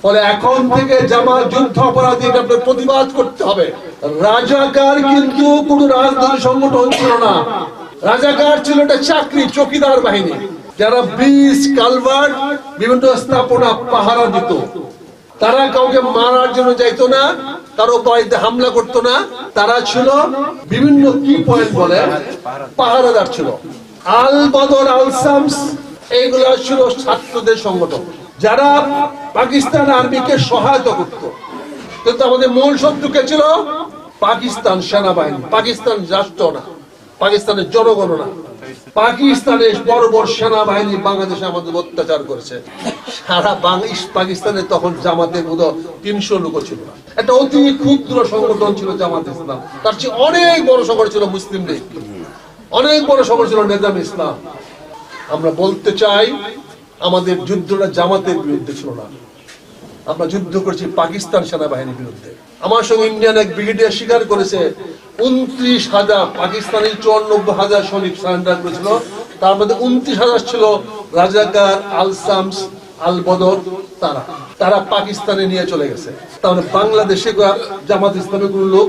ফলে এখন থেকে জামাত যুদ্ধ অপরাধী আপনার প্রতিবাদ করতে হবে। রাজাকার কিন্তু কোন রাজনৈতিক সংগঠন ছিল না, রাজাকার ছিল একটা চাকরি, চৌকিদার বাহিনী, যারা ব্রিজ, কালভার্ট, বিভিন্ন স্থাপনা পাহারা দিত। তারা কাউকে মারার জন্য যাইতো না, কারো বাড়িতে হামলা করতো না। তারা ছিল বিভিন্ন কি পয়েন্ট বলে পাহারাদার ছিল। আল বদর, আল শামস এইগুলা ছিল ছাত্রদের সংগঠন, যারা পাকিস্তান আর্মিকে সহায়তা করত। কিন্তু আমাদের মূল শত্রুকে ছিল পাকিস্তান সেনাবাহিনী, পাকিস্তান রাষ্ট্র না, পাকিস্তানের জনগণ না। পাকিস্তানের বড় বড় সেনাবাহিনী বাংলাদেশে আমাদের অত্যাচার করেছে। সারা বাংলাদেশ পাকিস্তানে তখন জামাতের মতো 300 লোক ছিল, একটা অতি ক্ষুদ্র সংগঠন ছিল জামাত ইসলাম। তার চেয়ে অনেক বড় সংগঠন ছিল মুসলিম লীগ, অনেক বড় সংগঠন ছিল নেজাম ইসলাম। আমরা বলতে চাই, আমাদের যুদ্ধটা জামাতের বিরুদ্ধে ছিল না, আমরা যুদ্ধ করেছি পাকিস্তান সেনাবাহিনীর বিরুদ্ধে। আমার সঙ্গে ইন্ডিয়ান এক ব্রিগেডিয়ার স্বীকার করেছে 29,000 পাকিস্তানি 94,000 সৈনিক সারেন্ডার করেছিল। তার মধ্যে 29,000 ছিল রাজাকার, আল শামস, আল বদর। তারা পাকিস্তানে নিয়ে চলে গেছে। তাহলে বাংলাদেশে জামাত ইসলামের কোন লোক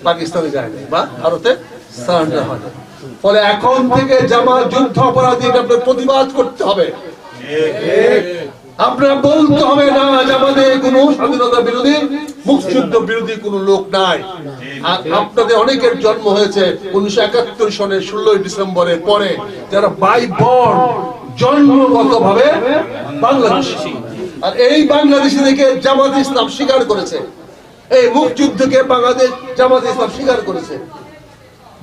পাকিস্তানে যায় না বা ভারতে সারেন্ডার হয় না। ফলে এখন থেকে জামাত যুদ্ধ অপরাধী আপনার প্রতিবাদ করতে হবে। আপনারা বলতে হবে না জামাতে কোনো স্বাধীনতা বিরোধী, মুক্তিযুদ্ধ বিরোধী কোন লোক নাই। আর আপনাদের অনেকের জন্ম হয়েছে 1971 সনের 16 ডিসেম্বরের পরে, যারা বাই বর্ন, জন্মগত ভাবে বাংলাদেশী। আর এই বাংলাদেশী থেকে জামাত ইসলাম স্বীকার করেছে, এই মুক্তিযুদ্ধকে বাংলাদেশ জামাত ইসলাম স্বীকার করেছে।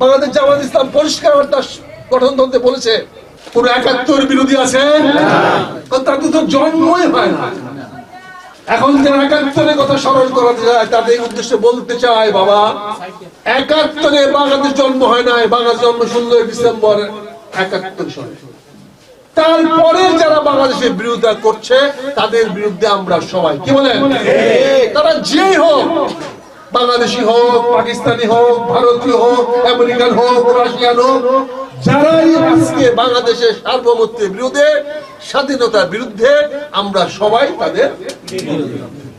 বাংলাদেশ জামাত ইসলাম পরিষ্কার তার গঠনতন্ত্রে বলেছে কোন 71 বিরোধী আছে? তাদের তো জন্মই হয় না। এখন যারা 71 কথা স্মরণ করাতে যায়, তাদের উদ্দেশ্যে বলতে চাই, বাবা 71 বাংলাদেশ জন্ম হয় নাই, বাংলাদেশ জন্ম 16 ডিসেম্বর 71 সালে। তারপরে যারা বাংলাদেশের বিরোধিতা করছে, তাদের বিরুদ্ধে আমরা সবাই কি বলেন, তারা যেই হোক, বাংলাদেশি হোক, পাকিস্তানি হোক, ভারতীয় হোক, আমেরিকান হোক, রাশিয়ান হোক, যারাই আজকে বাংলাদেশের সার্বভৌমত্বের বিরুদ্ধে, স্বাধীনতার বিরুদ্ধে, আমরা সবাই তাদের বিরোধী।